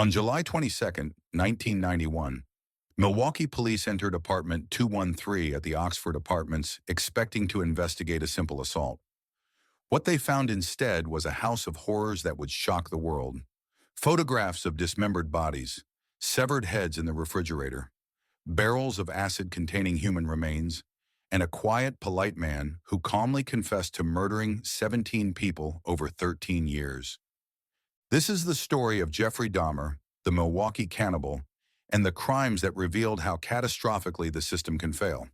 On July 22nd, 1991, Milwaukee police entered apartment 213 at the Oxford Apartments expecting to investigate a simple assault. What they found instead was a house of horrors that would shock the world. Photographs of dismembered bodies, severed heads in the refrigerator, barrels of acid-containing human remains, and a quiet, polite man who calmly confessed to murdering 17 people over 13 years. This is the story of Jeffrey Dahmer, the Milwaukee Cannibal, and the crimes that revealed how catastrophically the system can fail.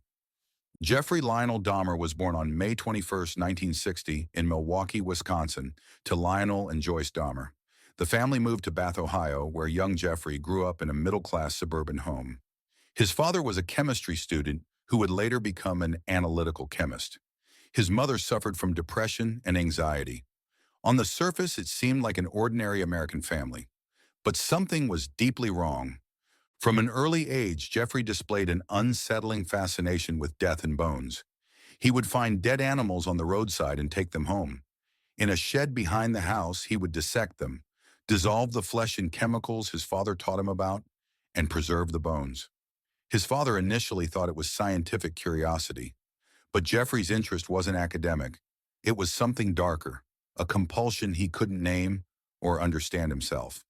Jeffrey Lionel Dahmer was born on May 21, 1960, in Milwaukee, Wisconsin, to Lionel and Joyce Dahmer. The family moved to Bath, Ohio, where young Jeffrey grew up in a middle-class suburban home. His father was a chemistry student who would later become an analytical chemist. His mother suffered from depression and anxiety. On the surface, it seemed like an ordinary American family. But something was deeply wrong. From an early age, Jeffrey displayed an unsettling fascination with death and bones. He would find dead animals on the roadside and take them home. In a shed behind the house, he would dissect them, dissolve the flesh in chemicals his father taught him about, and preserve the bones. His father initially thought it was scientific curiosity, but Jeffrey's interest wasn't academic. It was something darker, a compulsion he couldn't name or understand himself.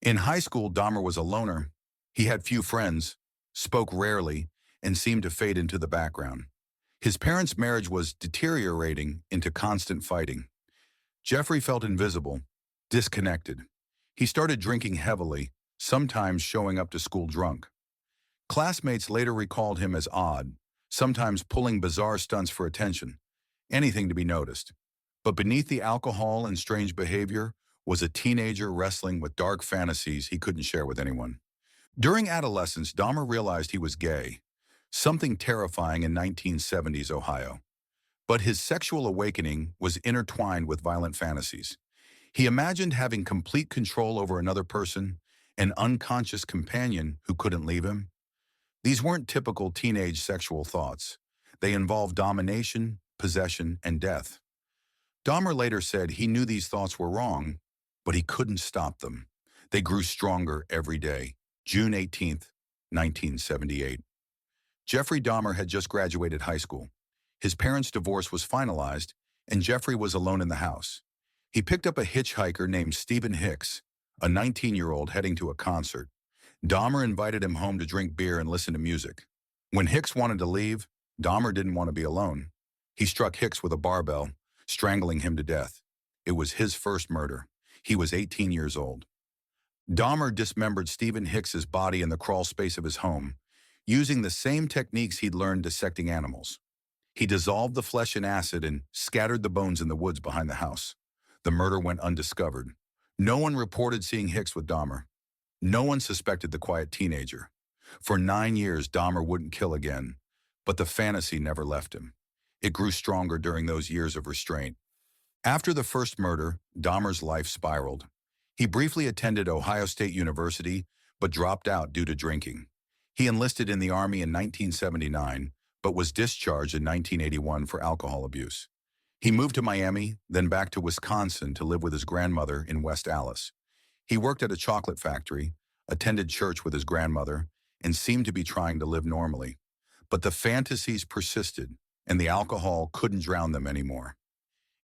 In high school, Dahmer was a loner. He had few friends, spoke rarely, and seemed to fade into the background. His parents' marriage was deteriorating into constant fighting. Jeffrey felt invisible, disconnected. He started drinking heavily, sometimes showing up to school drunk. Classmates later recalled him as odd, sometimes pulling bizarre stunts for attention, anything to be noticed. But beneath the alcohol and strange behavior was a teenager wrestling with dark fantasies he couldn't share with anyone. During adolescence, Dahmer realized he was gay, something terrifying in 1970s Ohio. But his sexual awakening was intertwined with violent fantasies. He imagined having complete control over another person, an unconscious companion who couldn't leave him. These weren't typical teenage sexual thoughts. They involved domination, possession, and death. Dahmer later said he knew these thoughts were wrong, but he couldn't stop them. They grew stronger every day. June 18, 1978. Jeffrey Dahmer had just graduated high school. His parents' divorce was finalized, and Jeffrey was alone in the house. He picked up a hitchhiker named Stephen Hicks, a 19-year-old heading to a concert. Dahmer invited him home to drink beer and listen to music. When Hicks wanted to leave, Dahmer didn't want to be alone. He struck Hicks with a barbell, strangling him to death. It was his first murder. He was 18 years old. Dahmer dismembered Stephen Hicks's body in the crawl space of his home, using the same techniques he'd learned dissecting animals. He dissolved the flesh in acid and scattered the bones in the woods behind the house. The murder went undiscovered. No one reported seeing Hicks with Dahmer. No one suspected the quiet teenager. For 9 years, Dahmer wouldn't kill again, but the fantasy never left him. It grew stronger during those years of restraint. After the first murder, Dahmer's life spiraled. He briefly attended Ohio State University, but dropped out due to drinking. He enlisted in the Army in 1979, but was discharged in 1981 for alcohol abuse. He moved to Miami, then back to Wisconsin to live with his grandmother in West Allis. He worked at a chocolate factory, attended church with his grandmother, and seemed to be trying to live normally. But the fantasies persisted, and the alcohol couldn't drown them anymore.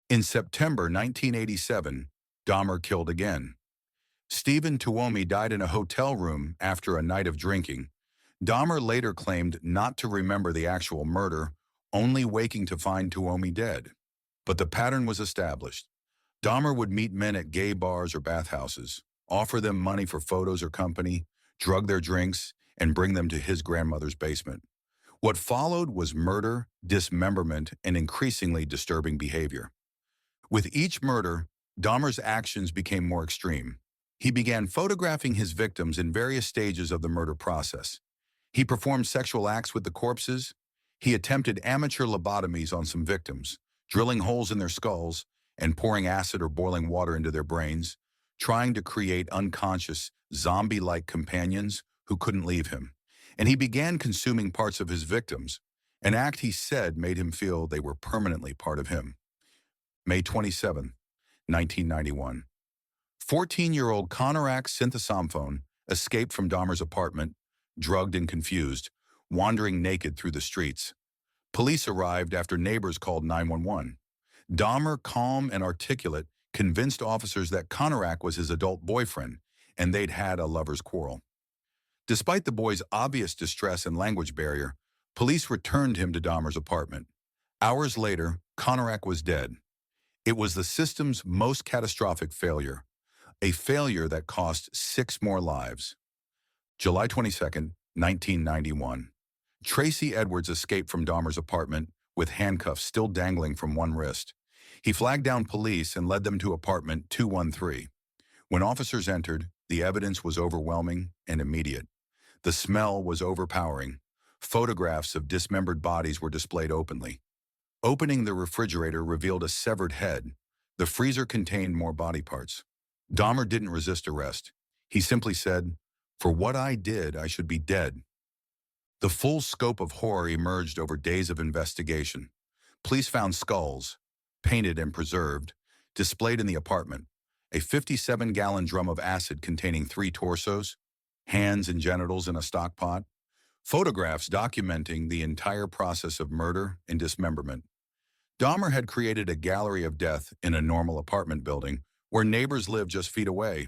In September 1987, Dahmer killed again. Stephen Tuomi died in a hotel room after a night of drinking. Dahmer later claimed not to remember the actual murder, only waking to find Tuomi dead. But the pattern was established. Dahmer would meet men at gay bars or bathhouses, offer them money for photos or company, drug their drinks, and bring them to his grandmother's basement. What followed was murder, dismemberment, and increasingly disturbing behavior. With each murder, Dahmer's actions became more extreme. He began photographing his victims in various stages of the murder process. He performed sexual acts with the corpses. He attempted amateur lobotomies on some victims, drilling holes in their skulls and pouring acid or boiling water into their brains, trying to create unconscious, zombie-like companions who couldn't leave him. And he began consuming parts of his victims, an act he said made him feel they were permanently part of him. May 27, 1991. 14-year-old Konorak Synthesomphone escaped from Dahmer's apartment, drugged and confused, wandering naked through the streets. Police arrived after neighbors called 911. Dahmer, calm and articulate, convinced officers that Konorak was his adult boyfriend and they'd had a lover's quarrel. Despite the boy's obvious distress and language barrier, police returned him to Dahmer's apartment. Hours later, Konorak was dead. It was the system's most catastrophic failure, a failure that cost 6 more lives. July 22, 1991. Tracy Edwards escaped from Dahmer's apartment with handcuffs still dangling from one wrist. He flagged down police and led them to apartment 213. When officers entered, the evidence was overwhelming and immediate. The smell was overpowering. Photographs of dismembered bodies were displayed openly. Opening the refrigerator revealed a severed head. The freezer contained more body parts. Dahmer didn't resist arrest. He simply said, "For what I did, I should be dead." The full scope of horror emerged over days of investigation. Police found skulls, painted and preserved, displayed in the apartment, a 57-gallon drum of acid containing 3 torsos, hands and genitals in a stock pot, photographs documenting the entire process of murder and dismemberment. Dahmer had created a gallery of death in a normal apartment building where neighbors lived just feet away,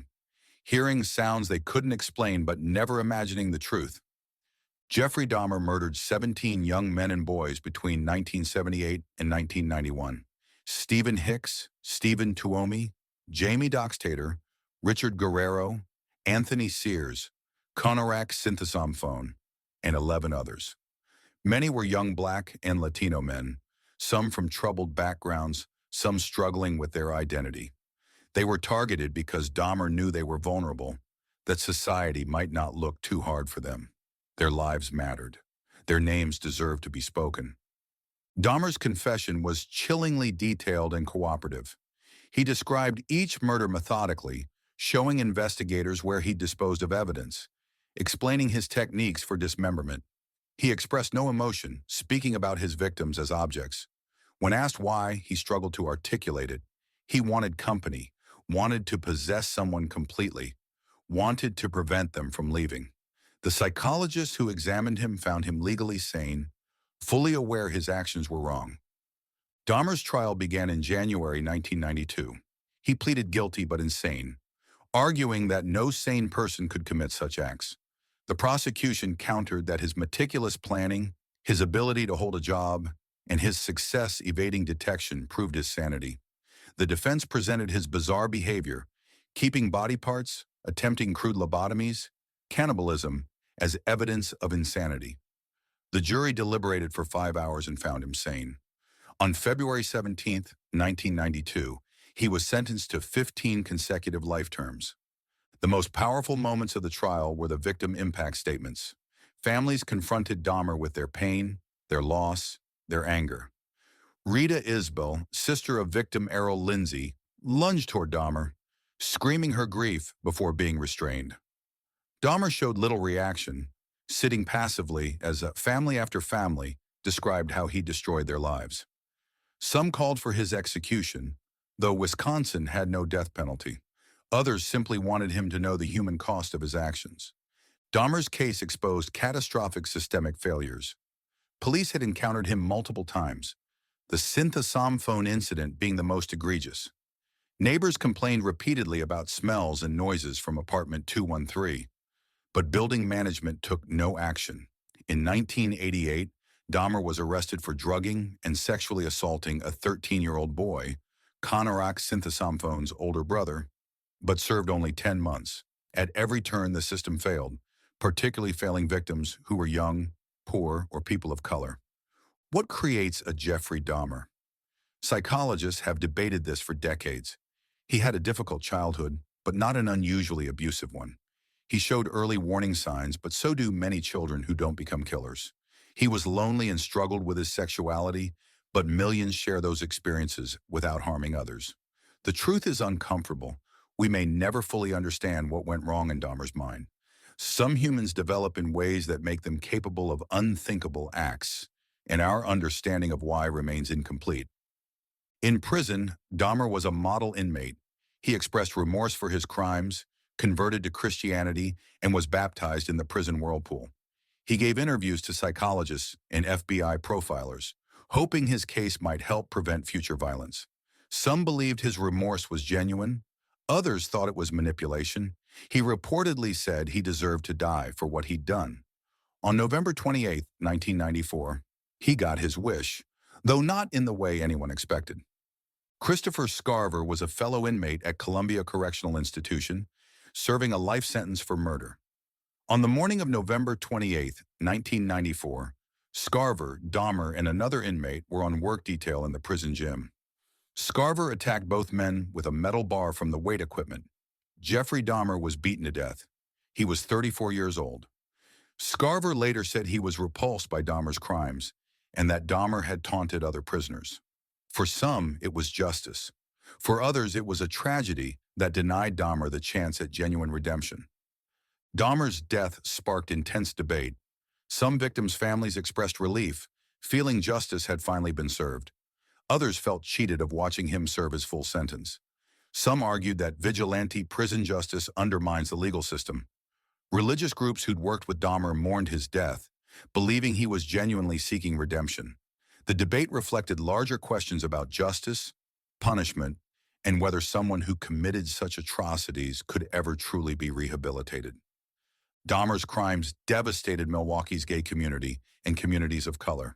hearing sounds they couldn't explain but never imagining the truth. Jeffrey Dahmer murdered 17 young men and boys between 1978 and 1991. Stephen Hicks, Stephen Tuomi, Jamie Doxtator, Richard Guerrero, Anthony Sears, Konorak Synthesomphone, and 11 others. Many were young Black and Latino men, some from troubled backgrounds, some struggling with their identity. They were targeted because Dahmer knew they were vulnerable, that society might not look too hard for them. Their lives mattered. Their names deserved to be spoken. Dahmer's confession was chillingly detailed and cooperative. He described each murder methodically, showing investigators where he disposed of evidence, explaining his techniques for dismemberment. He expressed no emotion, speaking about his victims as objects. When asked why, he struggled to articulate it. He wanted company, wanted to possess someone completely, wanted to prevent them from leaving. The psychologists who examined him found him legally sane, fully aware his actions were wrong. Dahmer's trial began in January 1992. He pleaded guilty but insane, arguing that no sane person could commit such acts. The prosecution countered that his meticulous planning, his ability to hold a job, and his success evading detection proved his sanity. The defense presented his bizarre behavior, keeping body parts, attempting crude lobotomies, cannibalism, as evidence of insanity. The jury deliberated for 5 hours and found him sane. On February 17, 1992, he was sentenced to 15 consecutive life terms. The most powerful moments of the trial were the victim impact statements. Families confronted Dahmer with their pain, their loss, their anger. Rita Isbell, sister of victim Errol Lindsay, lunged toward Dahmer, screaming her grief before being restrained. Dahmer showed little reaction, sitting passively as family after family described how he destroyed their lives. Some called for his execution, though Wisconsin had no death penalty. Others simply wanted him to know the human cost of his actions. Dahmer's case exposed catastrophic systemic failures. Police had encountered him multiple times, the Synthesomphone incident being the most egregious. Neighbors complained repeatedly about smells and noises from apartment 213, but building management took no action. In 1988, Dahmer was arrested for drugging and sexually assaulting a 13-year-old boy, Konorak Synthesomphone's older brother, but served only 10 months. At every turn, the system failed, particularly failing victims who were young, poor, or people of color. What creates a Jeffrey Dahmer? Psychologists have debated this for decades. He had a difficult childhood, but not an unusually abusive one. He showed early warning signs, but so do many children who don't become killers. He was lonely and struggled with his sexuality, but millions share those experiences without harming others. The truth is uncomfortable. We may never fully understand what went wrong in Dahmer's mind. Some humans develop in ways that make them capable of unthinkable acts, and our understanding of why remains incomplete. In prison, Dahmer was a model inmate. He expressed remorse for his crimes, converted to Christianity, and was baptized in the prison whirlpool. He gave interviews to psychologists and FBI profilers, hoping his case might help prevent future violence. Some believed his remorse was genuine. Others thought it was manipulation. He reportedly said he deserved to die for what he'd done. On November 28, 1994, he got his wish, though not in the way anyone expected. Christopher Scarver was a fellow inmate at Columbia Correctional Institution, serving a life sentence for murder. On the morning of November 28, 1994, Scarver, Dahmer, and another inmate were on work detail in the prison gym. Scarver attacked both men with a metal bar from the weight equipment. Jeffrey Dahmer was beaten to death. He was 34 years old. Scarver later said he was repulsed by Dahmer's crimes and that Dahmer had taunted other prisoners. For some, it was justice. For others, it was a tragedy that denied Dahmer the chance at genuine redemption. Dahmer's death sparked intense debate. Some victims' families expressed relief, feeling justice had finally been served. Others felt cheated of watching him serve his full sentence. Some argued that vigilante prison justice undermines the legal system. Religious groups who'd worked with Dahmer mourned his death, believing he was genuinely seeking redemption. The debate reflected larger questions about justice, punishment, and whether someone who committed such atrocities could ever truly be rehabilitated. Dahmer's crimes devastated Milwaukee's gay community and communities of color.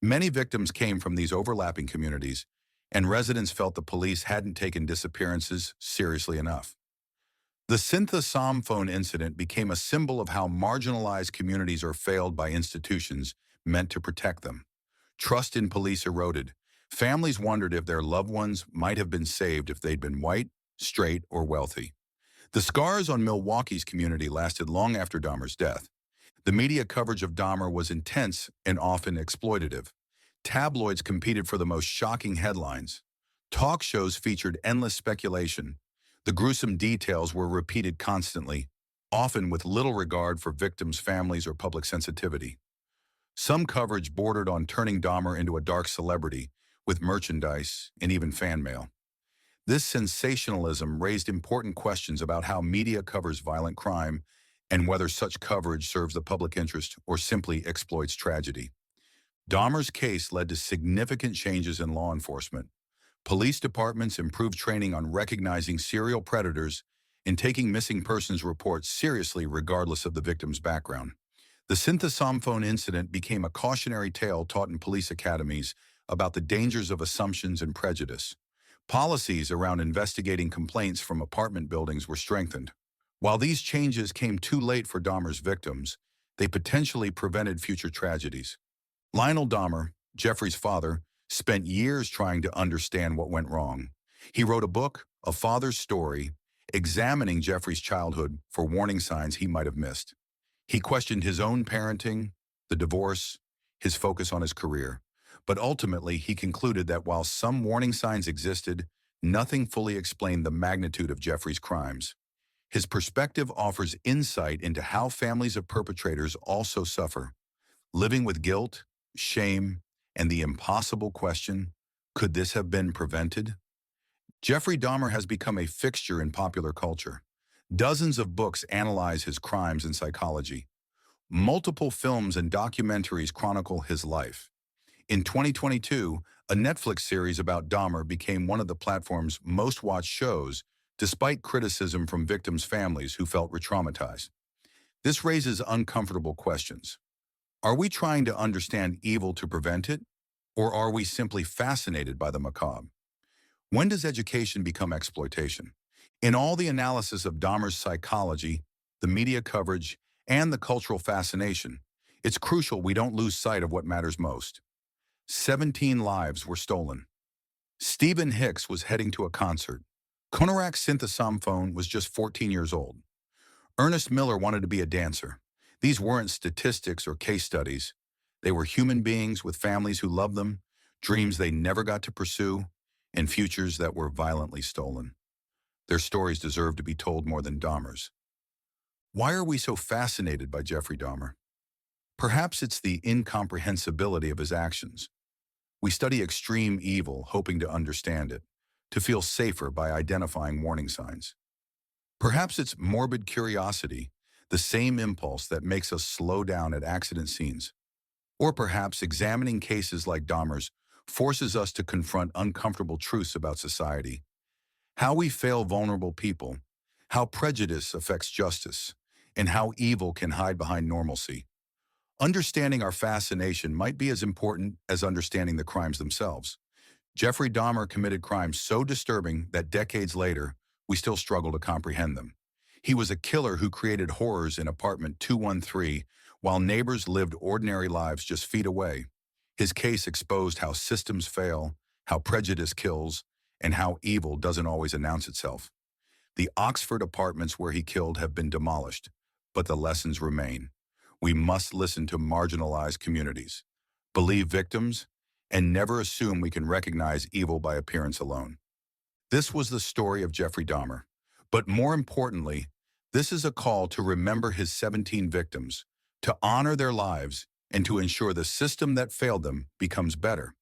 Many victims came from these overlapping communities, and residents felt the police hadn't taken disappearances seriously enough. The Cynthia phone incident became a symbol of how marginalized communities are failed by institutions meant to protect them. Trust in police eroded. Families wondered if their loved ones might have been saved if they'd been white, straight, or wealthy. The scars on Milwaukee's community lasted long after Dahmer's death. The media coverage of Dahmer was intense and often exploitative. Tabloids competed for the most shocking headlines. Talk shows featured endless speculation. The gruesome details were repeated constantly, often with little regard for victims' families or public sensitivity. Some coverage bordered on turning Dahmer into a dark celebrity, with merchandise and even fan mail. This sensationalism raised important questions about how media covers violent crime and whether such coverage serves the public interest or simply exploits tragedy. Dahmer's case led to significant changes in law enforcement. Police departments improved training on recognizing serial predators and taking missing persons reports seriously regardless of the victim's background. The Cynthia phone incident became a cautionary tale taught in police academies about the dangers of assumptions and prejudice. Policies around investigating complaints from apartment buildings were strengthened. While these changes came too late for Dahmer's victims, they potentially prevented future tragedies. Lionel Dahmer, Jeffrey's father, spent years trying to understand what went wrong. He wrote a book, A Father's Story, examining Jeffrey's childhood for warning signs he might have missed. He questioned his own parenting, the divorce, his focus on his career. But ultimately, he concluded that while some warning signs existed, nothing fully explained the magnitude of Jeffrey's crimes. His perspective offers insight into how families of perpetrators also suffer, living with guilt, shame, and the impossible question, could this have been prevented? Jeffrey Dahmer has become a fixture in popular culture. Dozens of books analyze his crimes and psychology. Multiple films and documentaries chronicle his life. In 2022, a Netflix series about Dahmer became one of the platform's most watched shows, despite criticism from victims' families who felt re-traumatized. This raises uncomfortable questions. Are we trying to understand evil to prevent it, or are we simply fascinated by the macabre? When does education become exploitation? In all the analysis of Dahmer's psychology, the media coverage, and the cultural fascination, it's crucial we don't lose sight of what matters most. 17 lives were stolen. Stephen Hicks was heading to a concert. Konarak Cynthia phone was just 14 years old. Ernest Miller wanted to be a dancer. These weren't statistics or case studies. They were human beings with families who loved them, dreams they never got to pursue, and futures that were violently stolen. Their stories deserve to be told more than Dahmer's. Why are we so fascinated by Jeffrey Dahmer? Perhaps it's the incomprehensibility of his actions. We study extreme evil, hoping to understand it. to feel safer by identifying warning signs. Perhaps it's morbid curiosity, the same impulse that makes us slow down at accident scenes. Or perhaps examining cases like Dahmer's forces us to confront uncomfortable truths about society, how we fail vulnerable people, how prejudice affects justice, and how evil can hide behind normalcy. Understanding our fascination might be as important as understanding the crimes themselves. Jeffrey Dahmer committed crimes so disturbing that decades later, we still struggle to comprehend them. He was a killer who created horrors in apartment 213 while neighbors lived ordinary lives just feet away. His case exposed how systems fail, how prejudice kills, and how evil doesn't always announce itself. The Oxford apartments where he killed have been demolished, but the lessons remain. We must listen to marginalized communities, believe victims, and never assume we can recognize evil by appearance alone. This was the story of Jeffrey Dahmer. But more importantly, this is a call to remember his 17 victims, to honor their lives, and to ensure the system that failed them becomes better.